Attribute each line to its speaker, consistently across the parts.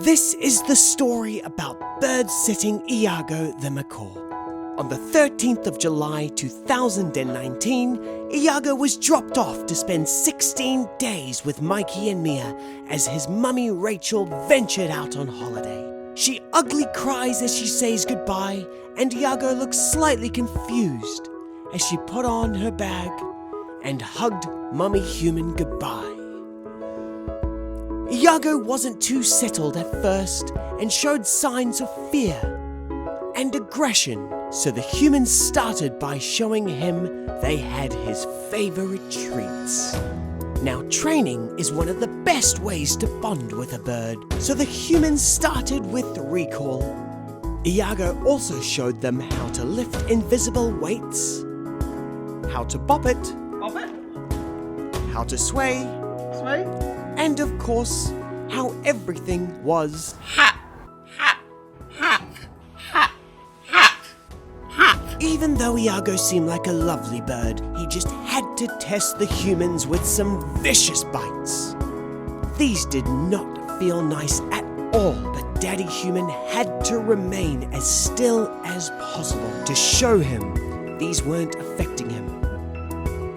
Speaker 1: This is the story about bird-sitting Iago the Macaw. On the 13th of July 2019, Iago was dropped off to spend 16 days with Mikey and Mia as his mummy Rachel ventured out on holiday. She ugly cries as she says goodbye, and Iago looks slightly confused as she put on her bag and hugged Mummy Human goodbye. Iago wasn't too settled at first and showed signs of fear and aggression, so the humans started by showing him they had his favorite treats. Now, training is one of the best ways to bond with a bird, so the humans started with recall. Iago also showed them how to lift invisible weights, how to bop it, how to sway, and of course, how everything was Even though Iago seemed like a lovely bird, he just had to test the humans with some vicious bites. These did not feel nice at all, but Daddy Human had to remain as still as possible to show him these weren't affecting him.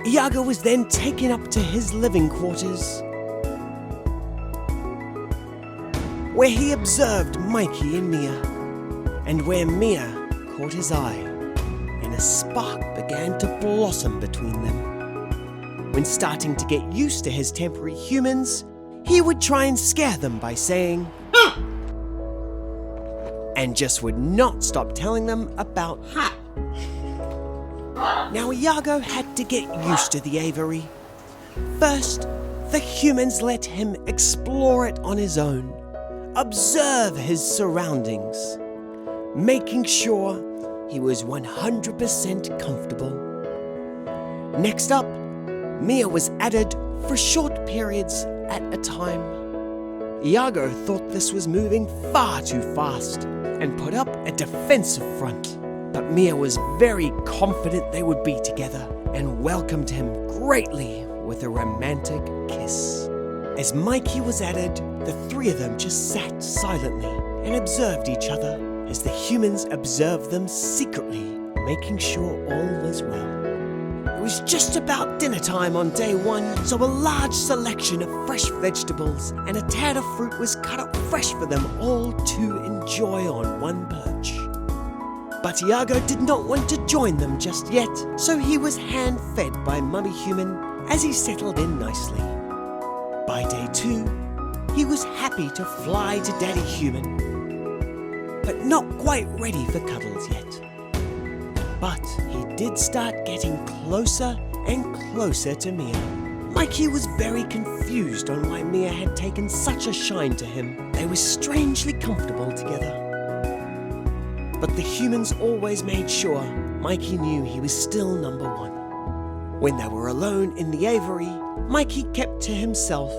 Speaker 1: Iago was then taken up to his living quarters, where he observed Mikey and Mia, and where Mia caught his eye, and a spark began to blossom between them. When starting to get used to his temporary humans, he would try and scare them by saying, and just would not stop telling them about. Now Iago had to get used to the aviary. First, the humans let him explore it on his own, observe his surroundings, making sure he was 100% comfortable. Next up, Mia was added for short periods at a time. Iago thought this was moving far too fast and put up a defensive front. But Mia was very confident they would be together and welcomed him greatly with a romantic kiss. As Mikey was added, the three of them just sat silently and observed each other as the humans observed them secretly, making sure all was well. It was just about dinner time on day one, so a large selection of fresh vegetables and a tad of fruit was cut up fresh for them all to enjoy on one perch. But Iago did not want to join them just yet, so he was hand-fed by Mummy Human as he settled in nicely. By day 2, he was happy to fly to Daddy Human, but not quite ready for cuddles yet. But he did start getting closer and closer to Mia. Mikey was very confused on why Mia had taken such a shine to him. They were strangely comfortable together. But the humans always made sure Mikey knew he was still number one. When they were alone in the aviary, Mikey kept to himself.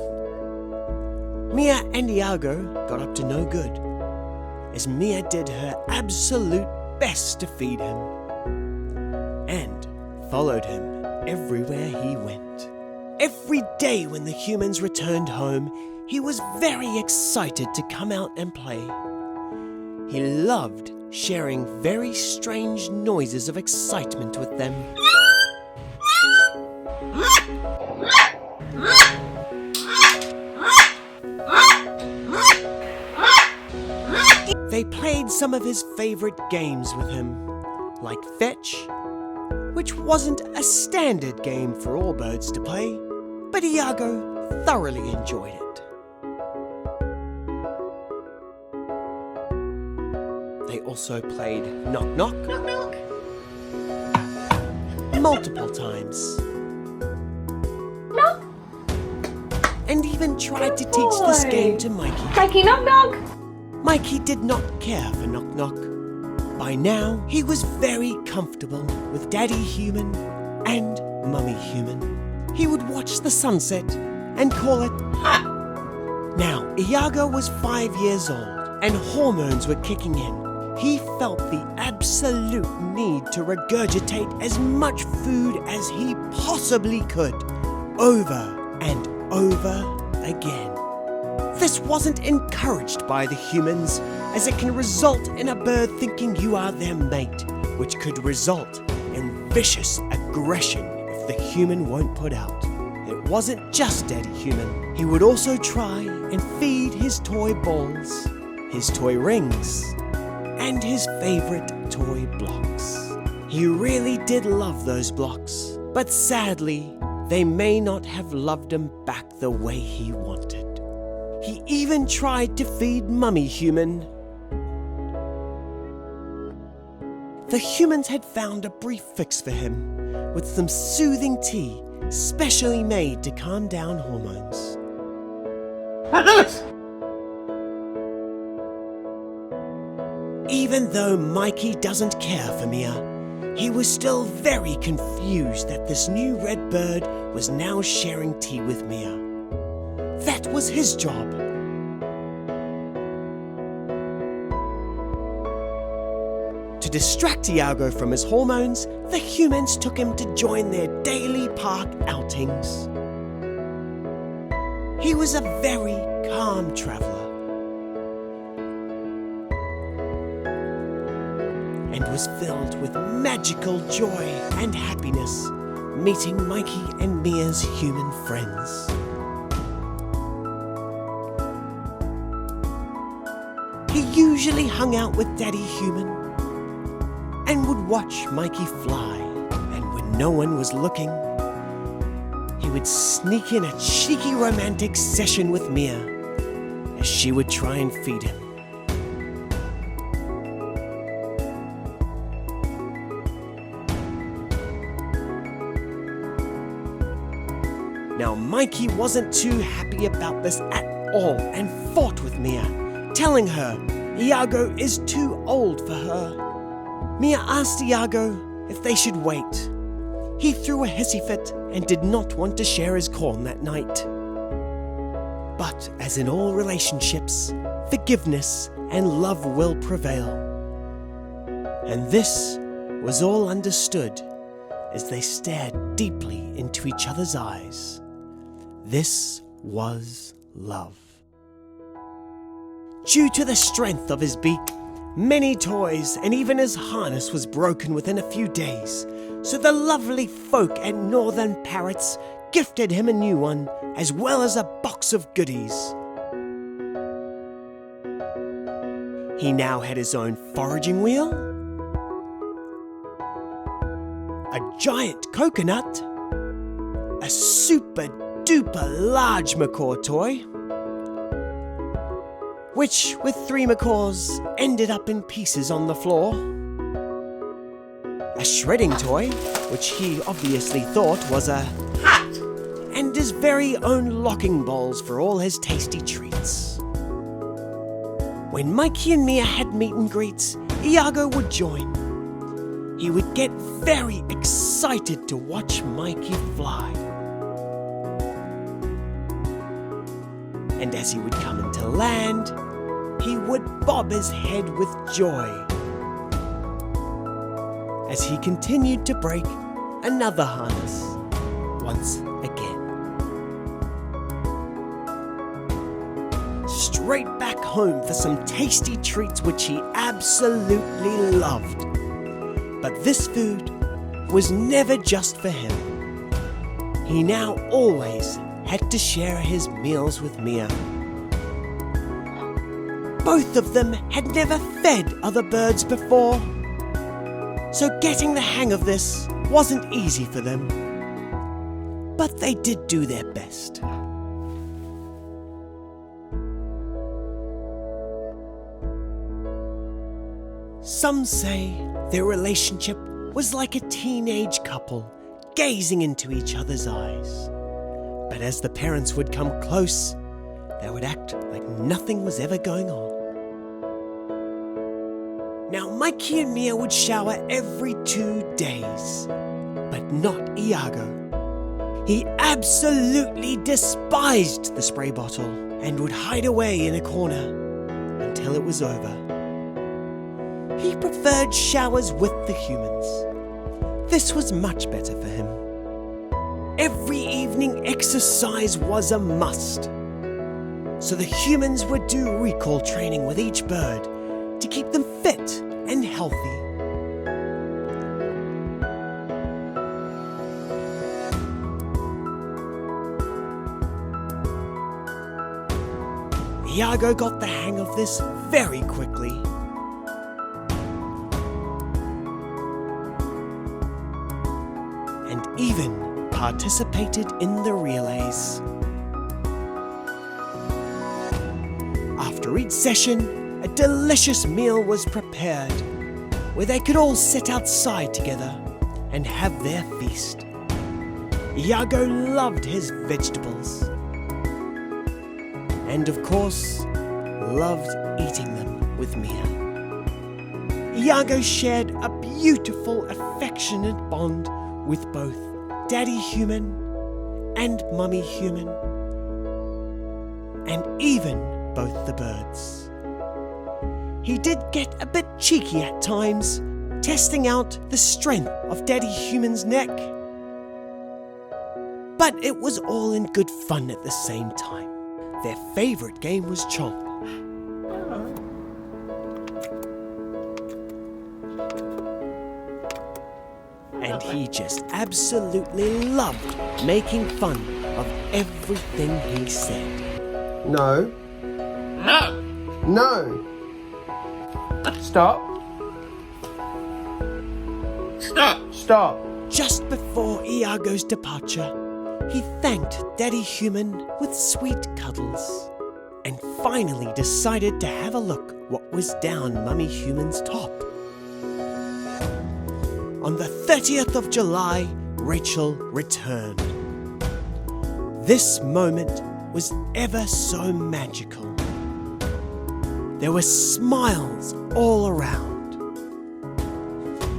Speaker 1: Mia and Iago got up to no good, as Mia did her absolute best to feed him and followed him everywhere he went. Every day when the humans returned home, he was very excited to come out and play. He loved sharing very strange noises of excitement with them. They played some of his favorite games with him, like fetch, which wasn't a standard game for all birds to play, but Iago thoroughly enjoyed it. They also played knock-knock multiple times.
Speaker 2: Knock.
Speaker 1: And even tried to teach this game to Mikey.
Speaker 2: Mikey, knock-knock.
Speaker 1: Mikey did not care for knock-knock. By now, he was very comfortable with Daddy Human and Mummy Human. He would watch the sunset and call it Now, Iago was 5 years old and hormones were kicking in. He felt the absolute need to regurgitate as much food as he possibly could, over and over again. This wasn't encouraged by the humans, as it can result in a bird thinking you are their mate, which could result in vicious aggression if the human won't put out. It wasn't just Daddy Human. He would also try and feed his toy balls, his toy rings, and his favorite toy blocks. He really did love those blocks, but sadly, they may not have loved him back the way he wanted. He even tried to feed Mummy Human. The humans had found a brief fix for him with some soothing tea specially made to calm down hormones. Even though Mikey doesn't care for Mia, he was still very confused that this new red bird was now sharing tea with Mia. That was his job. To distract Iago from his hormones, the humans took him to join their daily park outings. He was a very calm traveler and was filled with magical joy and happiness meeting Mikey and Mia's human friends. He usually hung out with Daddy Human and would watch Mikey fly, and when no one was looking, he would sneak in a cheeky romantic session with Mia as she would try and feed him. Now Mikey wasn't too happy about this at all and fought with Mia, telling her Iago is too old for her. Mia asked Iago if they should wait. He threw a hissy fit and did not want to share his corn that night. But as in all relationships, forgiveness and love will prevail. And this was all understood as they stared deeply into each other's eyes. This was love. Due to the strength of his beak, many toys and even his harness was broken within a few days, so the lovely folk at Northern Parrots gifted him a new one, as well as a box of goodies. He now had his own foraging wheel, a giant coconut, a super duper large macaw toy, which with 3 macaws ended up in pieces on the floor, a shredding toy, which he obviously thought was a hat, and his very own locking bowls for all his tasty treats. When Mikey and Mia had meet and greets, Iago would join. He would get very excited to watch Mikey fly. And as he would come into land, he would bob his head with joy as he continued to break another harness once again. Straight back home for some tasty treats which he absolutely loved. But this food was never just for him. He now always had to share his meals with Mia. Both of them had never fed other birds before, so getting the hang of this wasn't easy for them. But they did do their best. Some say their relationship was like a teenage couple gazing into each other's eyes. But as the parents would come close, they would act like nothing was ever going on. Now, Mikey and Mia would shower every 2 days, but not Iago. He absolutely despised the spray bottle and would hide away in a corner until it was over. He preferred showers with the humans. This was much better for him. Every evening exercise was a must. so the humans would do recall training with each bird to keep them fit and healthy. Iago got the hang of this very quickly. And even participated in the relays. After each session, a delicious meal was prepared, where they could all sit outside together and have their feast. Iago loved his vegetables, and of course, loved eating them with Mia. Iago shared a beautiful, affectionate bond with both Daddy Human and Mummy Human, and even both the birds. He did get a bit cheeky at times, testing out the strength of Daddy Human's neck. But it was all in good fun at the same time. Their favorite game was Chomp. And he just absolutely loved making fun of everything he said.
Speaker 3: No.
Speaker 2: No.
Speaker 3: No. Stop.
Speaker 2: Stop.
Speaker 3: Stop.
Speaker 1: Just before Iago's departure, he thanked Daddy Human with sweet cuddles, and finally decided to have a look what was down Mummy Human's top. On the 30th of July, Rachel returned. This moment was ever so magical. There were smiles all around.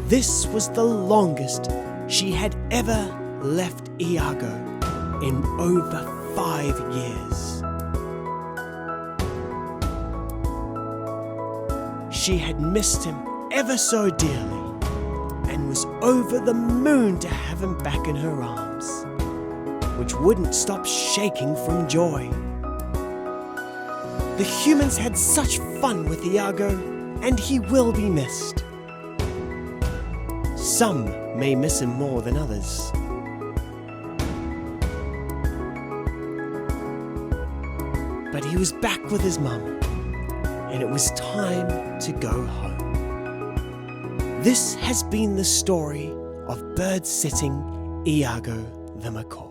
Speaker 1: This was the longest she had ever left Iago in over 5 years. She had missed him ever so dearly and was over the moon to have him back in her arms, which wouldn't stop shaking from joy. The humans had such fun with Iago, and he will be missed. Some may miss him more than others. But he was back with his mum, and it was time to go home. This has been the story of bird-sitting Iago the Macaw.